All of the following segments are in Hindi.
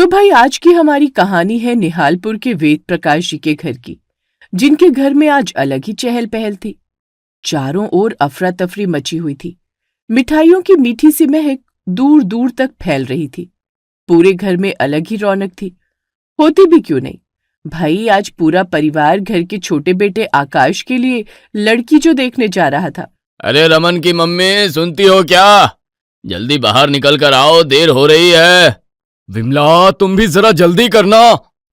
तो भाई आज की हमारी कहानी है निहालपुर के वेद प्रकाश जी के घर की, जिनके घर में आज अलग ही चहल पहल थी। चारों ओर अफरा तफरी मची हुई थी। मिठाइयों की मीठी सी महक दूर दूर तक फैल रही थी। पूरे घर में अलग ही रौनक थी। होती भी क्यों नहीं भाई, आज पूरा परिवार घर के छोटे बेटे आकाश के लिए लड़की जो देखने जा रहा था। अरे रमन की मम्मी, सुनती हो क्या? जल्दी बाहर निकल कर आओ, देर हो रही है। विमला, तुम भी जरा जल्दी करना।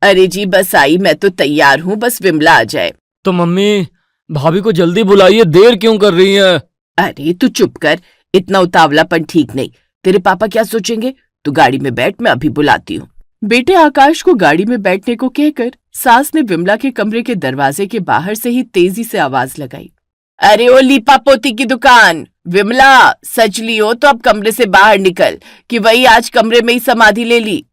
अरे जी बस आई, मैं तो तैयार हूँ, बस विमला आ जाए। तो मम्मी, भाभी को जल्दी बुलाइए, देर क्यों कर रही है? अरे तू चुप कर, इतना उतावलापन ठीक नहीं। तेरे पापा क्या सोचेंगे? तू गाड़ी में बैठ, मैं अभी बुलाती हूँ। बेटे आकाश को गाड़ी में बैठने को कहकर सास ने विमला के कमरे के दरवाजे के बाहर से ही तेजी से आवाज लगाई। अरे ओ लीपा पोती की दुकान, विमला सच ली हो तो अब कमरे से बाहर निकल, कि वही आज कमरे में ही समाधि ले ली।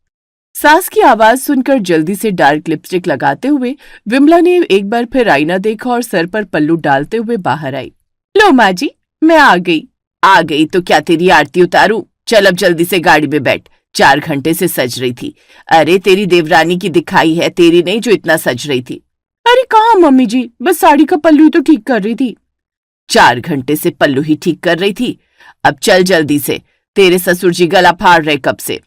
सास की आवाज सुनकर जल्दी से डार्क लिपस्टिक लगाते हुए विमला ने एक बार फिर आईना देखा और सर पर पल्लू डालते हुए बाहर आई। लो माँ जी, मैं आ गई। आ गई तो क्या तेरी आरती उतारूं? चल अब जल्दी से गाड़ी में बैठ। 4 घंटे से सज रही थी। अरे तेरी देवरानी की दिखाई है, तेरी नहीं जो इतना सज रही थी। अरे कहाँ मम्मी जी, बस साड़ी का पल्लू ही तो ठीक कर रही थी। 4 घंटे से पल्लू ही ठीक कर रही थी? अब चल जल्दी से, तेरे ससुर जी गला फाड़ रहे कब से।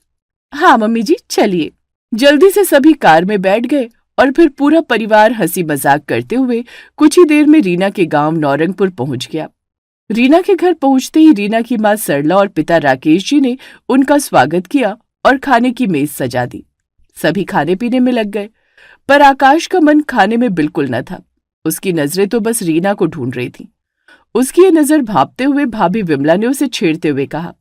हाँ मम्मी जी चलिए। जल्दी से सभी कार में बैठ गए और फिर पूरा परिवार हंसी मजाक करते हुए कुछ ही देर में रीना के गांव नौरंगपुर पहुंच गया। रीना के घर पहुंचते ही रीना की मां सरला और पिता राकेश जी ने उनका स्वागत किया और खाने की मेज सजा दी। सभी खाने पीने में लग गए, पर आकाश का मन खाने में बिल्कुल न था। उसकी नजरें तो बस रीना को ढूंढ रही थी। उसकी ये नजर भांपते हुए भाभी विमला ने उसे छेड़ते हुए कहा,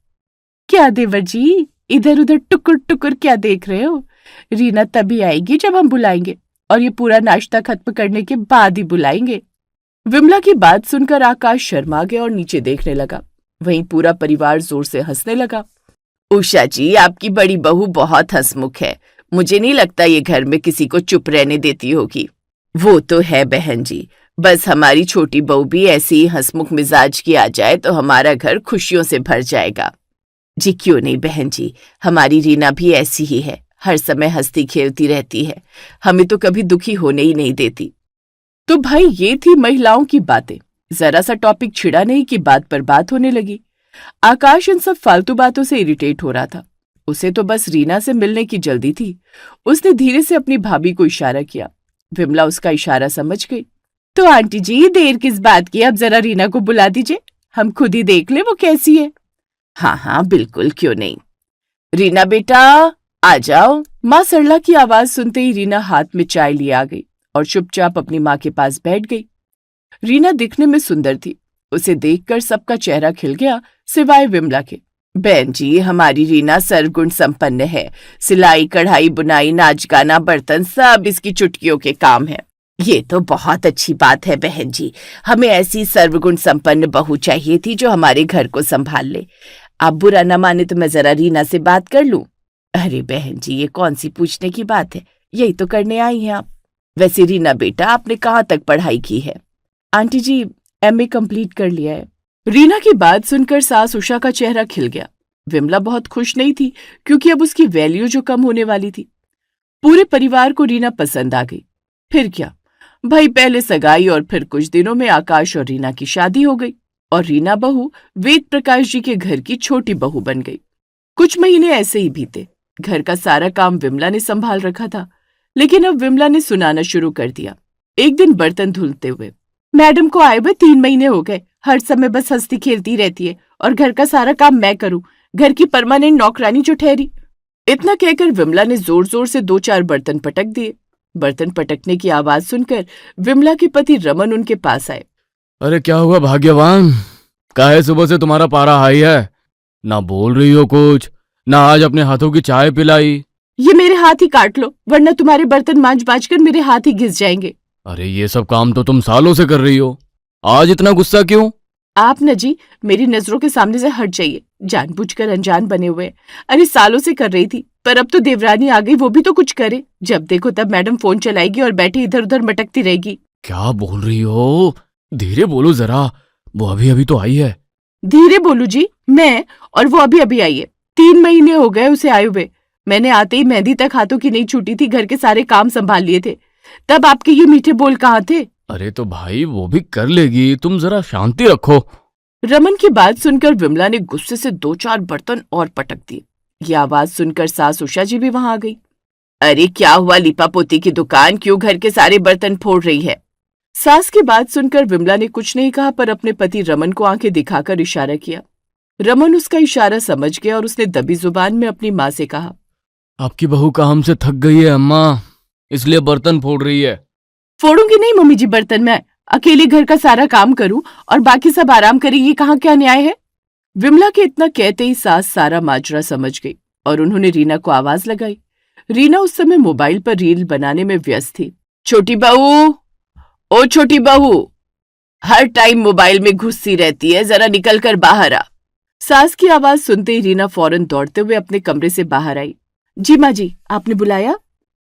क्या देवर जी, इधर उधर टुकुर टुकुर क्या देख रहे हो? रीना तभी आएगी जब हम बुलाएंगे, और ये पूरा नाश्ता खत्म करने के बाद ही बुलाएंगे। विमला की बात सुनकर आकाश शर्मा गया और नीचे देखने लगा। वहीं पूरा परिवार जोर से हंसने लगा। उषा जी, आपकी बड़ी बहू बहुत हंसमुख है। मुझे नहीं लगता ये घर में किसी को चुप रहने देती होगी। वो तो है बहन जी, बस हमारी छोटी बहू भी ऐसी ही हंसमुख मिजाज की आ जाए तो हमारा घर खुशियों से भर जाएगा। जी क्यों नहीं बहन जी, हमारी रीना भी ऐसी ही है, हर समय हंसती खेलती रहती है, हमें तो कभी दुखी होने ही नहीं देती। तो भाई ये थी महिलाओं की बातें। जरा सा टॉपिक छिड़ा नहीं कि बात पर बात होने लगी। आकाश इन सब फालतू बातों से इरिटेट हो रहा था। उसे तो बस रीना से मिलने की जल्दी थी। उसने धीरे से अपनी भाभी को इशारा किया। विमला उसका इशारा समझ गई। तो आंटी जी, देर किस बात की, अब जरा रीना को बुला दीजिए, हम खुद ही देख ले वो कैसी है। हाँ हाँ बिल्कुल, क्यों नहीं। रीना बेटा आ जाओ। माँ सरला की आवाज सुनते ही रीना हाथ में चाय लिए आ गई और चुपचाप अपनी माँ के पास बैठ गई। रीना दिखने में सुंदर थी। उसे देखकर सबका चेहरा खिल गया सिवाय विमला के। बहन जी, हमारी रीना सर्वगुण संपन्न है। सिलाई, कढ़ाई, बुनाई, नाच गाना, बर्तन सब इसकी चुटकियों के काम है। ये तो बहुत अच्छी बात है बहन जी, हमें ऐसी सर्वगुण संपन्न बहू चाहिए थी जो हमारे घर को संभाल ले। आप बुरा न माने तो मैं जरा रीना से बात कर लूं। अरे बहन जी, ये कौन सी पूछने की बात है, यही तो करने आई हैं आप। वैसे रीना बेटा, आपने कहाँ तक पढ़ाई की है? आंटी जी, MA कंप्लीट कर लिया है। रीना की बात सुनकर सास उषा का चेहरा खिल गया। विमला बहुत खुश नहीं थी क्योंकि अब उसकी वैल्यू जो कम होने वाली थी। पूरे परिवार को रीना पसंद आ गई। फिर क्या भाई, पहले सगाई और फिर कुछ दिनों में आकाश और रीना की शादी हो गई और रीना बहू वेद प्रकाश जी के घर की छोटी बहू बन गई। कुछ महीने ऐसे ही बीते। घर का सारा काम विमला ने संभाल रखा था, लेकिन अब विमला ने सुनाना शुरू कर दिया। एक दिन बर्तन धुलते हुए, मैडम को आए हुए 3 महीने हो गए, हर समय बस हंसती खेलती रहती है और घर का सारा काम मैं करूं, घर की परमानेंट नौकरानी जो ठहरी। इतना कहकर विमला ने जोर जोर से 2-4 बर्तन पटक दिए। बर्तन पटकने की आवाज सुनकर विमला के पति रमन उनके पास आए। अरे क्या हुआ भाग्यवान, काहे सुबह से तुम्हारा पारा हाई है? ना बोल रही हो कुछ, ना आज अपने हाथों की चाय पिलाई। ये मेरे हाथ ही काट लो, वरना तुम्हारे बर्तन मांज बांज कर मेरे हाथ ही घिस जाएंगे। अरे ये सब काम तो तुम सालों से कर रही हो, आज इतना गुस्सा क्यों? आप न जी मेरी नजरों के सामने से हट जाइए, जानबूझकर अनजान बने हुए। अरे सालों से कर रही थी, पर अब तो देवरानी आ गई, वो भी तो कुछ करे। जब देखो तब मैडम फोन चलाएगी और बैठे इधर उधर मटकती रहेगी। क्या बोल रही हो? धीरे बोलो जरा, वो अभी अभी तो आई है। धीरे बोलू जी मैं? और वो अभी अभी आई है, 3 महीने हो गए उसे आए हुए। मैंने आते ही मेहंदी तक हाथों की नहीं छूटी थी, घर के सारे काम संभाल लिए थे। तब आपके ये मीठे बोल कहाँ थे? अरे तो भाई वो भी कर लेगी, तुम जरा शांति रखो। रमन की बात सुनकर विमला ने गुस्से से 2-4 बर्तन और पटक दिए। ये आवाज सुनकर सास उषा जी भी वहां आ गई। अरे क्या हुआ, लिपा पोती की दुकान, क्यों घर के सारे बर्तन फोड़ रही है? सास की बात सुनकर विमला ने कुछ नहीं कहा, पर अपने पति रमन को आंखें दिखाकर इशारा किया। रमन उसका इशारा समझ गया और उसने दबी जुबान में अपनी माँ से कहा, आपकी बहू काम से थक गई है अम्मा, इसलिए बर्तन फोड़ रही है। फोड़ूंगी नहीं मम्मी जी बर्तन, मैं अकेले घर का सारा काम करूं और बाकी सब आराम करें, ये कहाँ क्या न्याय है? विमला के इतना कहते ही सास सारा माजरा समझ गई और उन्होंने रीना को आवाज लगाई। रीना उस समय मोबाइल पर रील बनाने में व्यस्त थी। छोटी बहू, ओ छोटी बहू, हर टाइम मोबाइल में घुसी रहती है, जरा निकल कर बाहर आ। सास की आवाज सुनते ही रीना फौरन दौड़ते हुए अपने कमरे से बाहर आई। जी माँ जी, आपने बुलाया?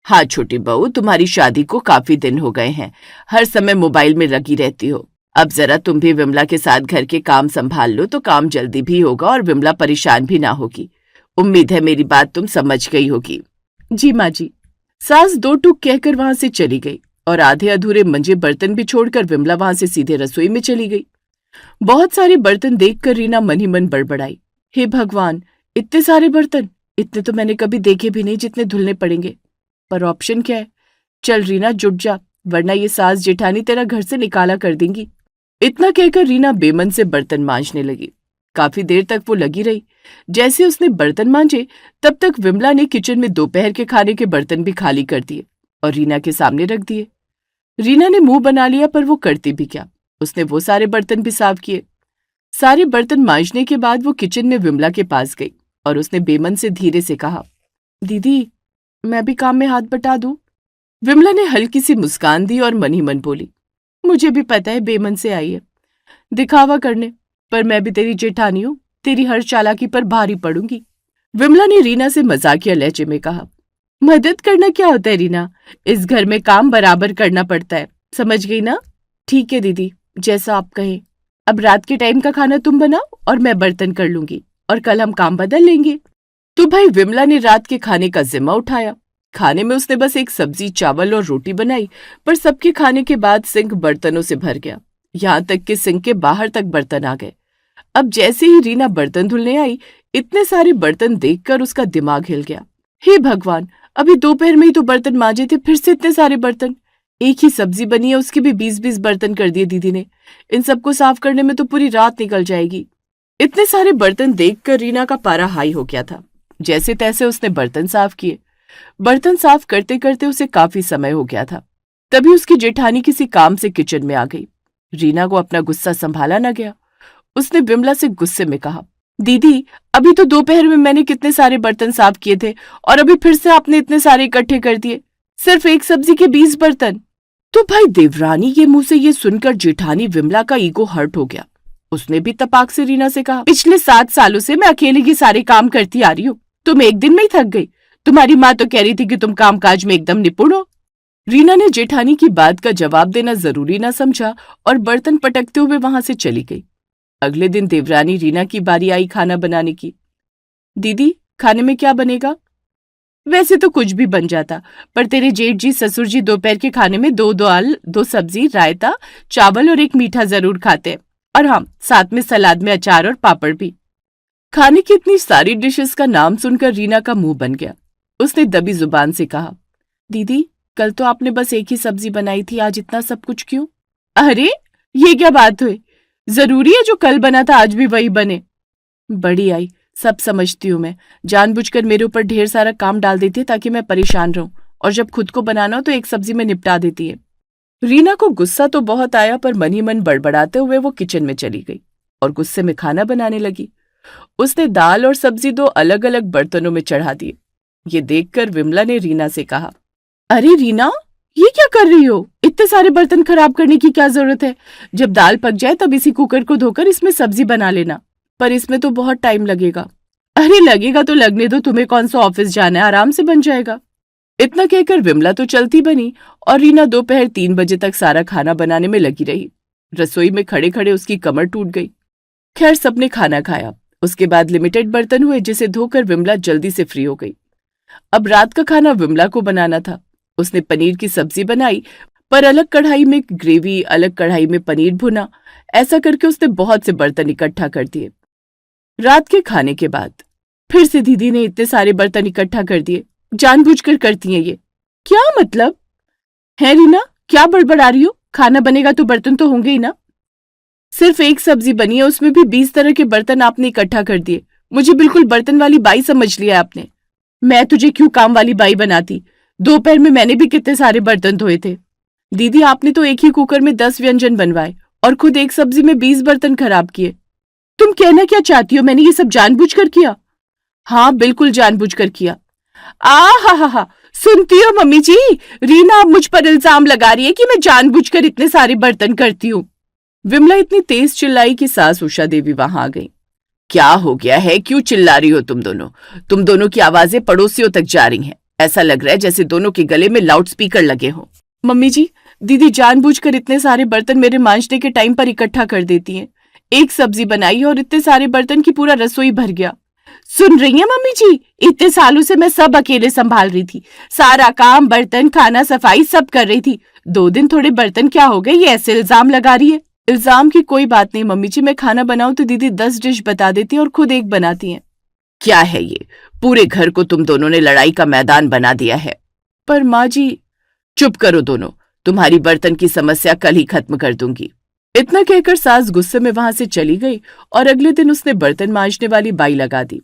हाँ छोटी बहू, तुम्हारी शादी को काफी दिन हो गए हैं, हर समय मोबाइल में लगी रहती हो। अब जरा तुम भी विमला के साथ घर के काम संभाल लो तो काम जल्दी भी होगा और विमला परेशान भी ना होगी। उम्मीद है मेरी बात तुम समझ गई होगी। जी माँ जी। सास 2 टूक कहकर वहां से चली गई और आधे अधूरे मंजे बर्तन भी छोड़कर विमला वहां से सीधे रसोई में चली गई। बहुत सारे बर्तन देखकर रीना मन ही मन बड़बड़ाई। हे भगवान, इतने सारे बर्तन, इतने तो मैंने कभी देखे भी नहीं जितने धुलने पड़ेंगे। पर ऑप्शन क्या है? चल रीना जुट जा, वरना ये सास जेठानी तेरा घर से निकाला कर देंगी। इतना कहकर रीना बेमन से बर्तन मांजने लगी। काफी देर तक वो लगी रही। जैसे उसने बर्तन मांजे तब तक विमला ने किचन में दोपहर के खाने के बर्तन भी खाली कर दिए और रीना के सामने रख दिए। रीना ने मुंह बना लिया, पर वो करती भी क्या, उसने वो सारे बर्तन भी साफ किए। सारे बर्तन मांजने के बाद वो किचन में विमला के पास गई और उसने बेमन से धीरे से कहा, दीदी मैं भी काम में हाथ बटा दूं? विमला ने हल्की सी मुस्कान दी और मन ही मन बोली, मुझे भी पता है बेमन से आई है दिखावा करने, पर मैं भी तेरी जेठानी हूं, तेरी हर चालाकी पर भारी पड़ूंगी। विमला ने रीना से मजाकिया लहजे में कहा, मदद करना क्या होता है रीना, इस घर में काम बराबर करना पड़ता है, समझ गई ना? ठीक है दीदी, जैसा आप कहें। अब रात के टाइम का खाना तुम बनाओ और मैं बर्तन कर लूंगी और कल हम काम बदल लेंगे। तो भाई विमला ने रात के खाने का जिम्मा उठाया। खाने में उसने बस एक सब्जी, चावल और रोटी बनाई, पर सबके खाने के बाद सिंक बर्तनों से भर गया, यहाँ तक कि सिंक के बाहर तक बर्तन आ गए। अब जैसे ही रीना बर्तन धुलने आई, इतने सारे बर्तन देखकर उसका दिमाग हिल गया। हे भगवान, अभी दोपहर में ही तो बर्तन मांजे थे, फिर से इतने सारे बर्तन। एक ही सब्जी बनी है, उसके भी 20-20 बर्तन कर दिए दीदी ने। इन सबको साफ करने में तो पूरी रात निकल जाएगी। इतने सारे बर्तन देखकर रीना का पारा हाई हो गया था। जैसे तैसे उसने बर्तन साफ किए। बर्तन साफ करते करते उसे काफी समय हो गया था। तभी उसकी जेठानी किसी काम से किचन में आ गई। रीना को अपना गुस्सा संभाला न गया। उसने विमला से गुस्से में कहा, दीदी अभी तो दोपहर में मैंने कितने सारे बर्तन साफ किए थे और अभी फिर से आपने इतने सारे इकट्ठे कर दिए, सिर्फ एक सब्जी के 20 बर्तन। तो भाई देवरानी के मुंह से ये सुनकर जेठानी विमला का ईगो हर्ट हो गया। उसने भी तपाक से रीना से कहा, पिछले 7 सालों से मैं अकेले ये सारे काम करती आ रही हूँ, तुम एक दिन में ही थक गई। तुम्हारी माँ तो कह रही थी कि तुम कामकाज में एकदम निपुण हो। रीना ने जेठानी की बात का जवाब देना जरूरी ना समझा और बर्तन पटकते हुए वहां से चली गई। अगले दिन देवरानी रीना की बारी आई खाना बनाने की। दीदी खाने में क्या बनेगा? वैसे तो कुछ भी बन जाता, पर तेरे जेठ जी ससुर जी दोपहर के खाने में 2 दाल, 2 सब्जी, रायता, चावल और एक मीठा जरूर खाते हैं, और हाँ साथ में सलाद में अचार और पापड़ भी। खाने की इतनी सारी डिशेस का नाम सुनकर रीना का मुंह बन गया। उसने दबी जुबान से कहा, दीदी कल तो आपने बस एक ही सब्जी बनाई थी, आज इतना सब कुछ क्यों? अरे ये क्या बात हुई, जरूरी है जो कल बना था आज भी वही बने? बड़ी आई, सब समझती हूँ मैं, जानबूझकर मेरे ऊपर ढेर सारा काम डाल देती है ताकि मैं परेशान रहूं, और जब खुद को बनाना हो तो एक सब्जी में निपटा देती है। रीना को गुस्सा तो बहुत आया, पर मन ही मन बड़बड़ाते हुए वो किचन में चली गई और गुस्से में खाना बनाने लगी। उसने दाल और सब्जी 2 अलग अलग बर्तनों में चढ़ा दिए। ये देखकर विमला ने रीना से कहा, अरे रीना ये क्या कर रही हो, इतने सारे बर्तन खराब करने की क्या जरूरत है? जब दाल पक जाए तब इसी कुकर को धोकर इसमें सब्जी बना लेना, पर इसमें तो बहुत टाइम लगेगा। अरे लगेगा तो लगने दो, तुम्हें कौन सा ऑफिस जाना है, आराम से बन जाएगा। इतना कहकर विमला तो चलती बनी और रीना दोपहर 3 बजे तक सारा खाना बनाने में लगी रही। रसोई में खड़े खड़े उसकी कमर टूट गई। खैर सबने खाना खाया। उसके बाद लिमिटेड बर्तन हुए जिसे धोकर विमला जल्दी से फ्री हो गई। अब रात का खाना विमला को बनाना था। उसने पनीर की सब्जी बनाई, पर अलग कढ़ाई में ग्रेवी, अलग कढ़ाई में पनीर भुना। ऐसा करके उसने बहुत से बर्तन इकट्ठा कर दिए। रात के खाने के बाद फिर से दीदी ने इतने सारे बर्तन इकट्ठा कर दिए। जानबूझकर करती हैं ये। क्या मतलब है रीना, क्या बड़बड़ा रही हो? खाना बनेगा तो बर्तन तो होंगे ही ना। सिर्फ एक सब्जी बनी है, उसमें भी 20 तरह के बर्तन आपने इकट्ठा कर दिए। मुझे बिल्कुल बर्तन वाली बाई समझ लिया आपने। मैं तुझे क्यों काम वाली बाई बनाती? दोपहर में मैंने भी कितने सारे बर्तन धोए थे। दीदी आपने तो एक ही कुकर में 10 व्यंजन बनवाए और खुद एक सब्जी में 20 बर्तन खराब किए। तुम कहना क्या चाहती हो? मैंने ये सब जानबूझकर किया? हाँ बिल्कुल जानबूझकर किया। हा, सुनती हो मम्मी जी, रीना अब मुझ पर इल्जाम लगा रही है कि मैं जानबूझकर इतने सारे बर्तन करती हूँ। विमला इतनी तेज चिल्लाई कि सास उषा देवी वहां आ गई। क्या हो गया है, क्यों चिल्ला रही हो तुम दोनों? तुम दोनों की आवाजें पड़ोसियों तक जा रही हैं। ऐसा लग रहा है जैसे दोनों के गले में लाउड स्पीकर लगे हो। मम्मी जी, दीदी जानबूझकर इतने सारे बर्तन मेरे मांजने के टाइम पर इकट्ठा कर देती हैं। एक सब्जी बनाई और इतने सारे बर्तन की पूरा रसोई भर गया। सुन रही हैं मम्मी जी, इतने सालों से मैं सब अकेले संभाल रही थी। सारा काम, बर्तन, खाना, सफाई सब कर रही थी। 2 दिन थोड़े बर्तन क्या हो गए, ये ऐसे इल्जाम लगा रही है। इल्जाम की कोई बात नहीं मम्मी जी, मैं खाना बनाऊं तो दीदी 10 डिश बता देती है और खुद एक बनाती हैं। क्या है ये, पूरे घर को तुम दोनों ने लड़ाई का मैदान बना दिया है। पर माँ जी। चुप करो दोनों, तुम्हारी बर्तन की समस्या कल ही खत्म कर दूंगी। इतना कहकर सास गुस्से में वहां से चली गई और अगले दिन उसने बर्तन मांजने वाली बाई लगा दी।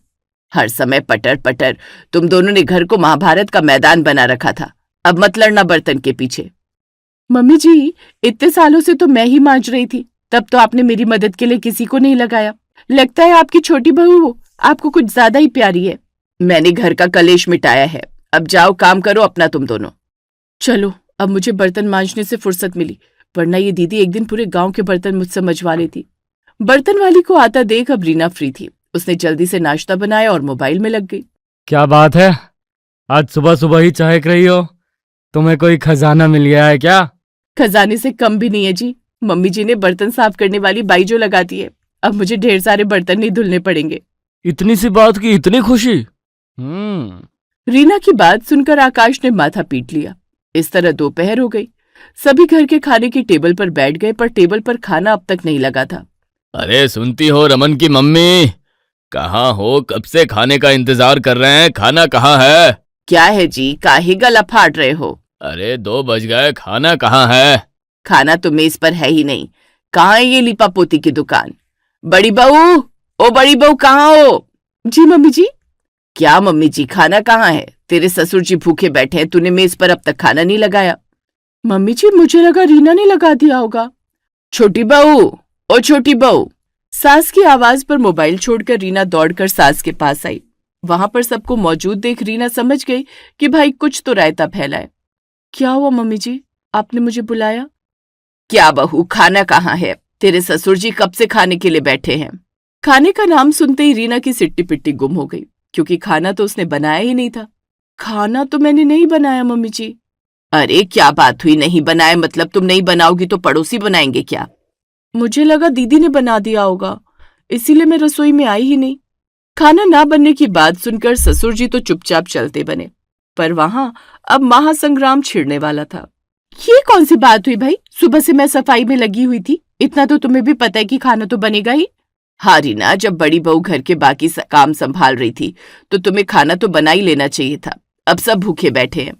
हर समय पटर पटर, तुम दोनों ने घर को महाभारत का मैदान बना रखा था। अब मत लड़ना बर्तन के पीछे। मम्मी जी, इतने सालों से तो मैं ही मांज रही थी, तब तो आपने मेरी मदद के लिए किसी को नहीं लगाया। लगता है आपकी छोटी बहू आपको कुछ ज्यादा ही प्यारी है। मैंने घर का कलेश मिटाया है, अब जाओ काम करो अपना तुम दोनों। चलो, अब मुझे बर्तन मांजने से फुर्सत मिली, वरना ये दीदी एक दिन पूरे गांव के बर्तन मुझसे मजवा लेती। बर्तन वाली को आता देख अब रीना फ्री थी। उसने जल्दी से नाश्ता बनाया और मोबाइल में लग गई। क्या बात है, आज सुबह सुबह ही चहक रही हो? तुम्हें कोई खजाना मिल गया है क्या? खजाने से कम भी नहीं है जी। मम्मी जी ने बर्तन साफ करने वाली बाई जो लगाती है, अब मुझे ढेर सारे बर्तन नहीं धुलने पड़ेंगे। इतनी सी बात की इतनी खुशी? रीना की बात सुनकर आकाश ने माथा पीट लिया। इस तरह दोपहर हो गई। सभी घर के खाने की टेबल पर बैठ गए, पर टेबल पर खाना अब तक नहीं लगा था। अरे सुनती हो रमन की मम्मी, कहाँ हो? कब से खाने का इंतजार कर रहे हैं, खाना कहाँ है? क्या है जी, काहे गला फाड़ रहे हो? अरे 2 बज गए, खाना कहाँ है? खाना तो मेज पर है ही नहीं। कहाँ है ये लिपा पोती की दुकान? बड़ी बहू, ओ बड़ी बहू कहाँ हो? जी मम्मी जी। क्या मम्मी जी, खाना कहाँ है? तेरे ससुर जी भूखे बैठे हैं, तूने मेज पर अब तक खाना नहीं लगाया। मम्मी जी, मुझे लगा रीना ने लगा दिया होगा। छोटी बहू, ओ छोटी बहू। सास की आवाज पर मोबाइल छोड़कर रीना दौड़कर सास के पास आई। वहां पर सबको मौजूद देख रीना समझ गई कि भाई कुछ तो रायता फैला है। क्या हुआ मम्मी जी, आपने मुझे बुलाया? क्या बहू, खाना कहाँ है? तेरे ससुर जी कब से खाने के लिए बैठे हैं। खाने का नाम सुनते ही रीना की सिट्टी पिट्टी गुम हो गई, क्योंकि खाना तो उसने बनाया ही नहीं था। खाना तो मैंने नहीं बनाया मम्मी जी। अरे क्या बात हुई, नहीं बनाया मतलब तुम नहीं बनाओगी तो पड़ोसी बनाएंगे क्या? मुझे लगा दीदी ने बना दिया होगा, इसीलिए मैं रसोई में आई ही नहीं। खाना ना बनने की बात सुनकर ससुर जी तो चुपचाप चलते बने, पर वहां अब महासंग्राम छिड़ने वाला था। ये कौन सी बात हुई भाई, सुबह से मैं सफाई में लगी हुई थी, इतना तो तुम्हें भी पता है कि खाना तो बनेगा ही। हाँ रीना, जब बड़ी बहू घर के बाकी काम संभाल रही थी तो तुम्हें खाना तो बना ही लेना चाहिए था। अब सब भूखे बैठे हैं।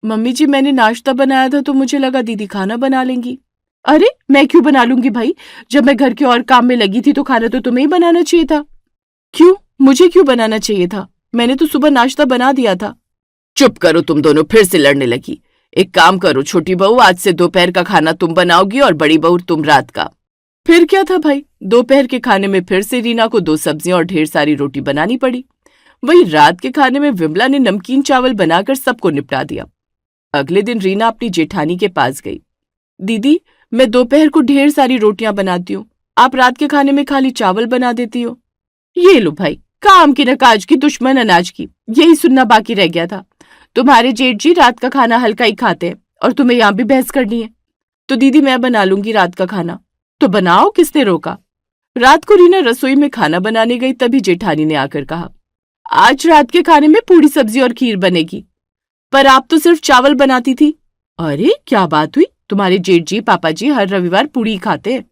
मम्मी जी, मैंने नाश्ता बनाया था तो मुझे लगा दीदी खाना बना लेंगी। अरे मैं क्यों बना लूंगी भाई, जब मैं घर के और काम में लगी थी तो खाना तो तुम्हें ही बनाना चाहिए था। क्यों, मुझे क्यों बनाना चाहिए था? मैंने तो सुबह नाश्ता बना दिया था। चुप करो तुम दोनों, फिर से लड़ने लगी। एक काम करो छोटी बहू, आज से दोपहर का खाना तुम बनाओगी और बड़ी बहू तुम रात का। फिर क्या था भाई, दोपहर के खाने में फिर से रीना को 2 सब्जियां और ढेर सारी रोटी बनानी पड़ी। वही रात के खाने में विमला ने नमकीन चावल बनाकर सबको निपटा दिया। अगले दिन रीना अपनी जेठानी के पास गई। दीदी, मैं दोपहर को ढेर सारी रोटियां बनाती हूँ, आप रात के खाने में खाली चावल बना देती हो। ये लो भाई, काम की न काज की, दुश्मन अनाज की, यही सुनना बाकी रह गया था। तुम्हारे जेठ जी रात का खाना हल्का ही खाते हैं और तुम्हें यहाँ भी बहस करनी है। तो दीदी मैं बना लूंगी रात का खाना। तो बनाओ, किसने रोका। रात को रीना रसोई में खाना बनाने गई, तभी जेठानी ने आकर कहा, आज रात के खाने में पूरी सब्जी और खीर बनेगी। पर आप तो सिर्फ चावल बनाती थी। अरे क्या बात हुई, तुम्हारे जेठ जी पापा जी हर रविवार पूड़ी खाते हैं।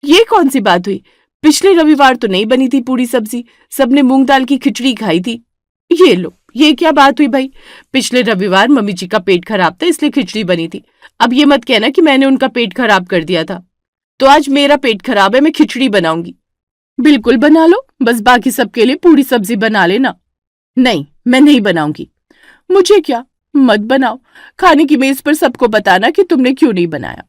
ये कौन सी बात हुई, पिछले रविवार तो नहीं बनी थी पूरी सब्जी, सबने मूंग दाल की खिचड़ी खाई थी। ये लो, ये क्या बात हुई भाई, पिछले रविवार मम्मी जी का पेट खराब था इसलिए खिचड़ी बनी थी। अब ये मत कहना कि मैंने उनका पेट खराब कर दिया था। तो आज मेरा पेट खराब है, मैं खिचड़ी बनाऊंगी। बिल्कुल बना लो, बस बाकी सबके लिए पूरी सब्जी बना लेना। नहीं, मैं नहीं बनाऊंगी। मुझे क्या, मत बनाओ, खाने की मेज पर सबको बताना कि तुमने क्यों नहीं बनाया।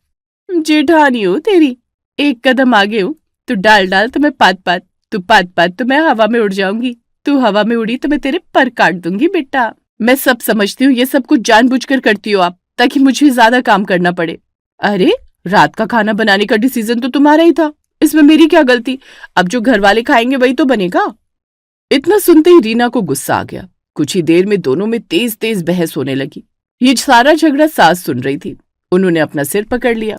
जेठानी हो तेरी, एक कदम आगे हो, तू डाल डाल तो मैं पात पात, तू पात पात तो मैं हवा में उड़ जाऊंगी, तू हवा में उड़ी तो मैं तेरे पर काट दूंगी बेटा। मैं सब समझती हूँ, ये सब कुछ जानबूझकर करती हो आप, ताकि मुझे ज्यादा काम करना पड़े। अरे रात का खाना बनाने का डिसीजन तो तुम्हारा ही था, इसमें मेरी क्या गलती। अब जो घर वाले खाएंगे वही तो बनेगा। इतना सुनते ही रीना को गुस्सा आ गया। कुछ ही देर में दोनों में तेज तेज बहस होने लगी। ये सारा झगड़ा सास सुन रही थी। उन्होंने अपना सिर पकड़ लिया।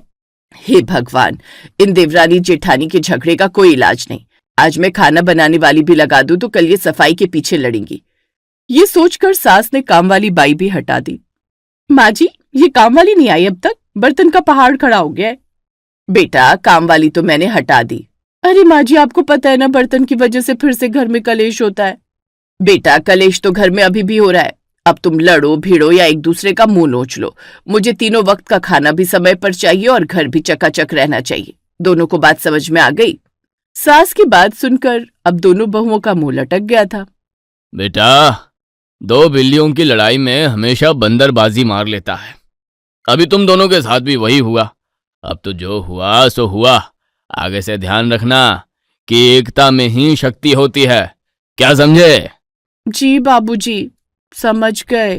हे भगवान, इन देवरानी जेठानी के झगड़े का कोई इलाज नहीं। आज मैं खाना बनाने वाली भी लगा दूं तो कल ये सफाई के पीछे लड़ेंगी। ये सोचकर सास ने काम वाली बाई भी हटा दी। माँ जी, ये काम वाली नहीं आई अब तक, बर्तन का पहाड़ खड़ा हो गया है। बेटा, काम वाली तो मैंने हटा दी। अरे माँ जी, आपको पता है ना, बर्तन की वजह से फिर से घर में कलेश होता है। बेटा, कलेश तो घर में अभी भी हो रहा है। अब तुम लड़ो भिड़ो या एक दूसरे का मुंह नोच लो, मुझे तीनों वक्त का खाना भी समय पर चाहिए और घर भी चकाचक रहना चाहिए। दोनों को बात समझ में आ गई। सास की बात सुनकर अब दोनों बहुओं का मुंह लटक गया था। बेटा, दो बिल्लियों की लड़ाई में हमेशा बंदर बाजी मार लेता है। अभी तुम दोनों के साथ भी वही हुआ। अब तो जो हुआ सो हुआ। आगे से ध्यान रखना कि एकता में ही शक्ति होती है। क्या समझे? जी बाबूजी, समझ गए।